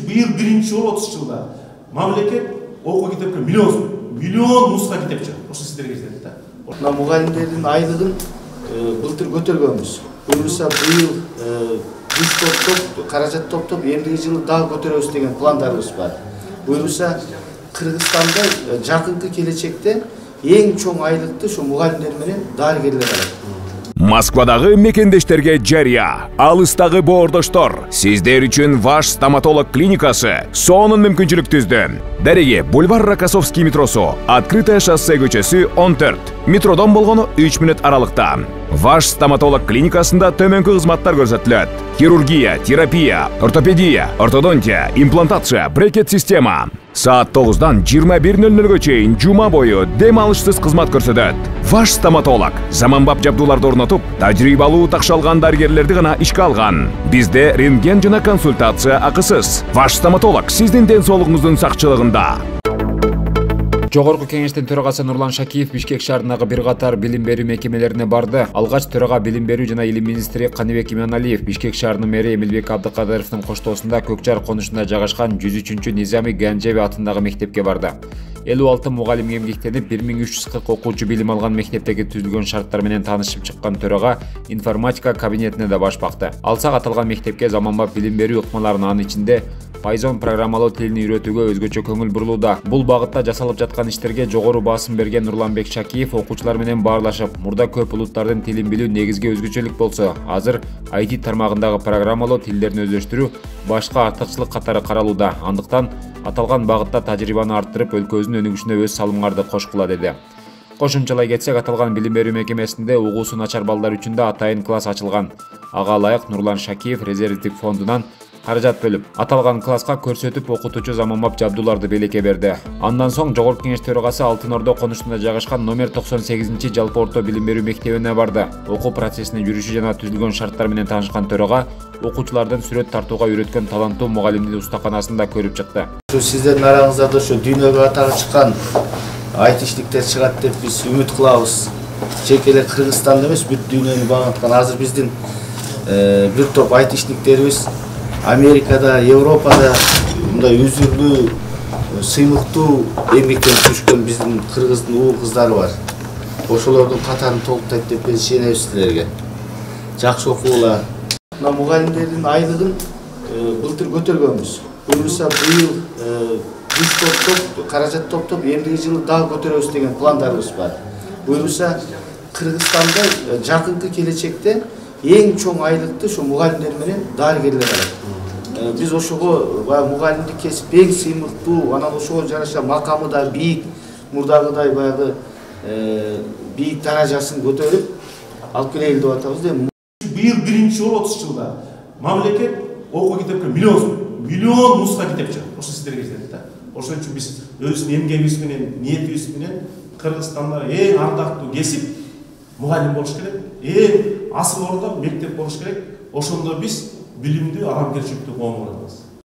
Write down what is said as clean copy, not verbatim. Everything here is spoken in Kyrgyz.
быйыл биринчи жолу 30 жылда мамлекет окуу китепке миллион нуска китеп чыгат. Ошо сиздерге жетет да. Мына мугалимдердин айлыгын былтыр көтөргөнбүз. Буюрса быйыл биз топтоп каражат топтоп эмдиги жылы дагы көтөрөбүз деген пландарыбыз бар. Буюрса Кыргызстанда жакынкы келечекте эң чоң айлыкты ошо мугалимдер менен дарыгерлер алат. Москвадагы мекендештерге жария, алыстагы боордоштор, сиздер үчүн Ваш стоматолог клиникасы сонун мүмкүнчүлүк түздү. Дареги бульвар Рокоссовский метросу, открытое шоссе көчөсү 14. Метродон болгону 3 мүнөт аралыкта. Ваш стоматолог клиникасында төмөнкү кызматтар көрсөтүлөт. Хирургия, терапия, ортопедия, ортодонтия, имплантация, брекет система. Saat 9'dan 21:00'e чейин жума бою дем алышсыз кызмат көрсөтөт. Ваш стоматолог заманбап жабдууларды орнотуп, тажрыйбалуу такшалган дарыгерлерди гана ишке алган. Бизде рентген жана консультация акысыз. Ваш стоматолог сиздин ден соолугуңуздун сакчылыгында. Жогорку кеңештин төрагасы Нурлан Шакиев Бишкек шаарындагы бир катар билим берүү мекемелерине барды. Алгач төрага билим берүү жана илим министри Каныбек Иманалиев Бишкек шаарынын мэри Эмилбек Абдыкадыровдун коштоосунда Көкжар конушунда жайгашкан 103-чү Низами Ганжеви атындагы мектепке барды. 56 мугалим эмгектенип 1340 окуучу билим алган мектептеги түзүлгөн шарттар менен таанышып чыккан төрага информатика кабинетине да баш бакты. Алсак аталган мектепке заманбап билим берүү ыкмаларын анын ичинде Python программалоо тилин үйрөтүүгө өзгөчө көңүл бурулууда. Бул багытта жасалып жаткан иштерге жогору басым берген Нурланбек Шакиев окуучулар менен баарлашып, мурда көп улуттардын тилин билүү негизги өзгөчөлүк болсо, азыр IT тармагындагы программалоо тилдерин өздөштүрүү башка артыкчылык катары каралууда. Андыктан аталган багытта тажрыйбаны арттырып, өлкөбүздүн өнүгүшүнө өз салымыңарды кошкула деди. Кошумчалай кетсек, аталган билим берүү мекемесинде угуусу начар балдар үчүн да атайын класс ачылган. Ага ылайык Нурлан Шакиев резервдик фондунан каражат бөлүп, аталган класска көрсөтүп окутуучу заманбап жабдууларды белекке берди. Андан соң Жогорку Кеңеш төрагасы Алтын Ордо конушунда жайгашкан номер 98 жалпы орто билим берүү мектебине барды. Окуу процессинин жүрүшү жана түзүлгөн шарттар менен таанышкан төрага окуучулардын сүрөт тартууга үйрөткөн таланттуу мугалимдин устаканасында көрүп чыкты. Сиздердин араңызда ошо дүйнөгө атагы чыккан айтиштиктер чыгат деп биз үмүт кылабыз. Чек эле Кыргызстанда эмес, бүт дүйнөнү багынткан азыр биздин бир топ айтишниктерибиз Америкада, Европада мындай үзүрлүү, сыймыктуу эмгектенип жүрүшкөн биздин кыргыздын уул кыздары бар. Ошолордун катарын толуктайт деп биз ишенебиз силерге. Жакшы окуула. Мына мугалимдердин айлыгын былтыр көтөргөнбүз. Буюрса быйыл биз топтоп, каражат топтоп эмдиги жылы дагы көтөрөбүз деген пландарыбыз бар. Буюрса Кыргызстанда жакынкы келечекте эң чоң айлыкты ошо мугалимдер менен дарыгерлер алат. Биз ошого мугалимдик кесип эң сыймыктуу, анан ошого жараша макамы да бийик, мурдагыдай баягы бийик даражасын көтөрүп алып келели деп атабыз да. Быйыл биринчи жолу 30 жылда мамлекет окуу китепке миллион нуска китеп чыгат. Ошо сиздерге жетет да. Ошон үчүн биз өзүбүздүн эмгегибиз менен, ниетибиз менен Кыргызстандагы эң ардактуу кесип мугалим болуш керек, эң асыл ордо мектеп болуш керек. Ошондо биз билимдүү адамгерчиликтүү коом курабыз.